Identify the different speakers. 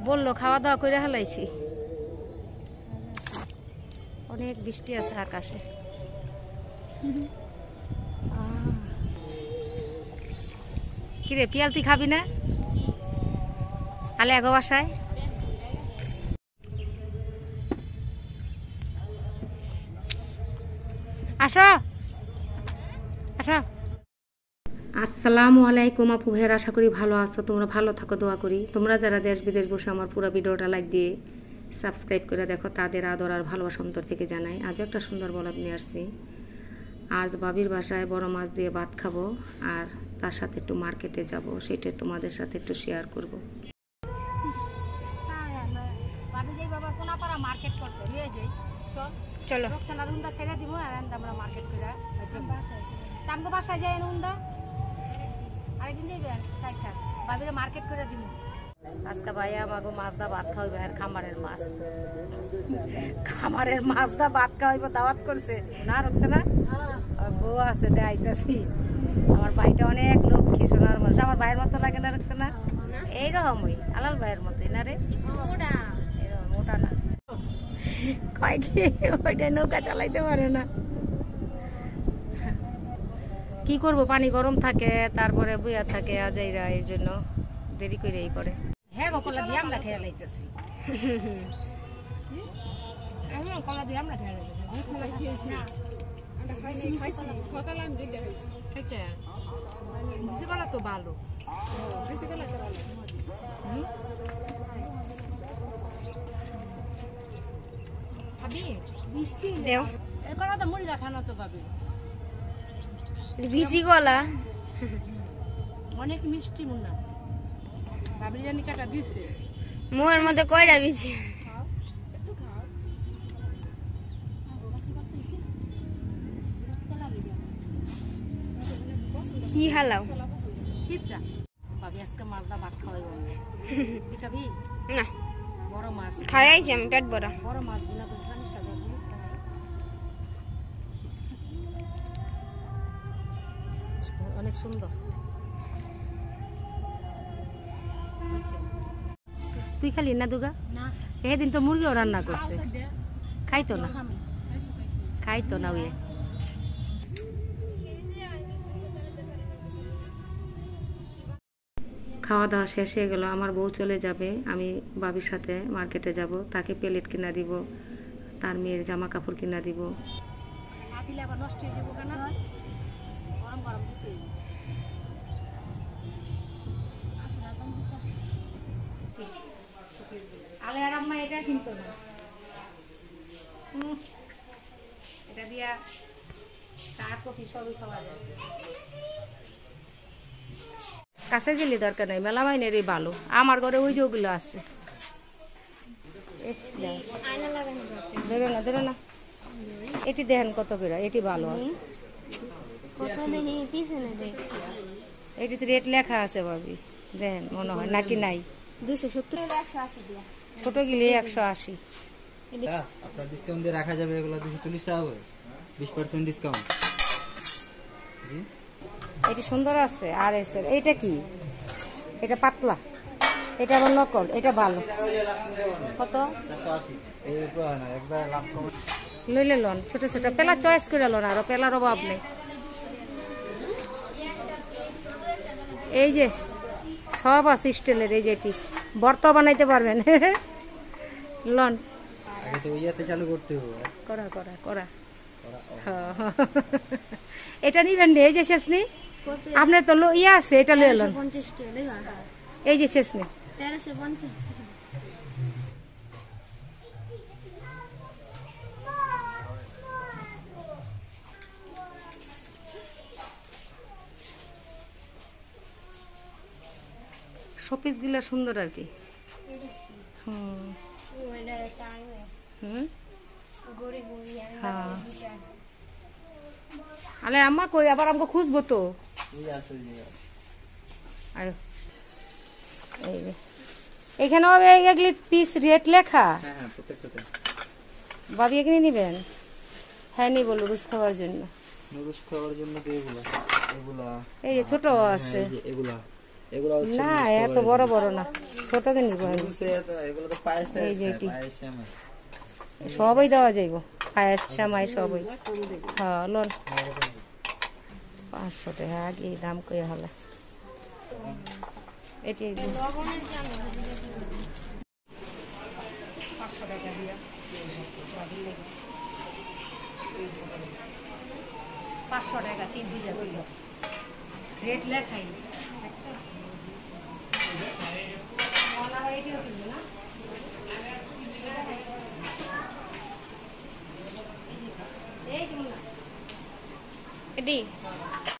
Speaker 1: বললো খাওয়া দাওয়া করে হেলাইছি। অনেক বৃষ্টি আছে আকাশে। কিরে পিয়াল তুই খাবি না? আলে এগো বাসায় আসো আসো। আসসালামু আলাইকুম আপু ভাইয়ের, আশা করি ভালো আছো। তোমরা ভালো থাকো দোয়া করি। তোমরা যারা দেশ বিদেশ বসে আমার পুরো ভিডিওটা লাইক দিয়ে সাবস্ক্রাইব করে দেখো, তাদের আদর আর ভালোবাসা অন্তর থেকে জানাই। আজও একটা সুন্দর ব্লগ নিয়ে আসছি। আজ বাবির বাসায় বড় মাছ দিয়ে ভাত খাবো আর তার সাথে একটু মার্কেটে যাব, সেটা তোমাদের সাথে একটু শেয়ার করব। ভাবি যাই বাবা কোনাপাড়া মার্কেট করতে নিয়ে যাই। চল চলো রক্সানা রুন্দা ছেড়ে দিব আর আমরা মার্কেট করে আমগো বাসায় যাই রুন্দা আরেকদিন যাইবেন। আচ্ছা ভাবিরে মার্কেট করে দিব। আজকে ভাই আমাকে মাছ দা ভাত খাওয়াইবে আর খামারের মাছ, খামারের মাছ দা ভাত খাওয়াইবো দাওয়াত করছে না রক্সানা? বউ আছে দেখাইতেছি। আমার ভাইটা অনেক লক্ষ্মী সোনার মানুষ, আমার ভাইয়ের মতো লাগে না রক্সানা? এইরকমই আলাল ভাইয়ের মতোই না রে, মোটা না। কয় কি ওইটা নৌকা চালাইতে পারে না। কি করব, পানি গরম থাকে তারপরে বুয়া থাকে আজাইরা, এর জন্য দেরি করে এই করে। হ্যাঁ গো কলা দিয়ে আমরা খেয়ে লাইতেছি। কলা দিয়ে আমরা খেয়ে লাইতেছি। তো ভালো মুড়ি দেখানো তো পাবি বিসি গলা অনেক মিষ্টি মুন্না বাবরি জানি কাটা দিছে মোর মধ্যে কয়টা বিসি কি হালাও কিপটা ভাবি আজকে মাছ দা ভাত খাওয়াইব তুই খাবি না? বড় মাছ খাইছি আমি, পেট ভরা বড় মাছ গুলা করছিস জানিস না? অনেক সুন্দর। তুই খালি না দুগা? এদিন তো মুরগিও রান্না করছে, খাইতো না খাইতো না। ওই খাওয়া দাওয়া শেষ হয়ে গেল, আমার বউ চলে যাবে, আমি বাবির সাথে মার্কেটে যাব। তাকে প্লেট কিনা দিব, তার মেয়ের জামা কাপড় কিনা দিব। নষ্ট হয়ে যাবো কেন? গরম গরম দিতে আলে আর আম্মা এটা কিনতো না, এটা দিয়া চা কফি সবই খাওয়া যায়। কাছে গেলে দরকার নাই, মেলা মাইনের এই ভালো। আমার ঘরে ওই যে ওগুলো আছে। ধরো না ধরো না, এটি দেখেন কত করে, এটি ভালো আছে। এটিতে রেট লেখা আছে ভাবি, দেখেন মনে হয় নাকি নাই? 270 ছোট গিলে 180।
Speaker 2: আপনার ডিসকাউন্ট দিয়ে রাখা যাবে এগুলো 240 টাকা করে, 20% ডিসকাউন্ট। জি
Speaker 1: এটি সুন্দর আছে। আর এসের এইটা কি? এটা পাতলা, এটা আবার নকল, এটা ভালো। কত?
Speaker 2: 480। এই পুরো না একবার লাভ কম
Speaker 1: লইলে লন, ছোট ছোট পেলা চয়েস করে লন, আর পেলার অভাব নেই। এই যে সব আছে স্টিলের, এই যেটি বর্তা বানাইতে পারবেন। লন
Speaker 2: আগে তো ইয়াতে চালু করতে হবে।
Speaker 1: করা করা করা এটা নিবেন না? এই যে শেষ নি আপনার তো ইয়ে আছে, এটা লয়ে লন। এই যে শেষ নি 1350। শোপিস গুলা সুন্দর আর কি। আলে আম্মা কই আবার আমাকে খুঁজবো তো। এখানেও এগুলি পিস রেট লেখা। ভাবি এখানে নিবেন? হ্যাঁ নি বলো রুস খাওয়ার জন্য।
Speaker 2: নুডলস খাওয়ার জন্য এগুলা
Speaker 1: এই যে ছোট আছে
Speaker 2: এগুলা এগুলো হচ্ছে
Speaker 1: না এত বড় বড় না, ছোটকে নিব আমি।
Speaker 2: এগুলো তো পায়েস
Speaker 1: এই যে এটি
Speaker 2: পায়েস সেমাই।
Speaker 1: সবই দেওয়া যাইব, পায়েস সামাই সবই। হ্যাঁ লোন 500 টাকা আগে দাম কই হলে এটি 500 টাকা দিয়া 500 টাকা 3 পিজা কইল রেট লেখাই এটি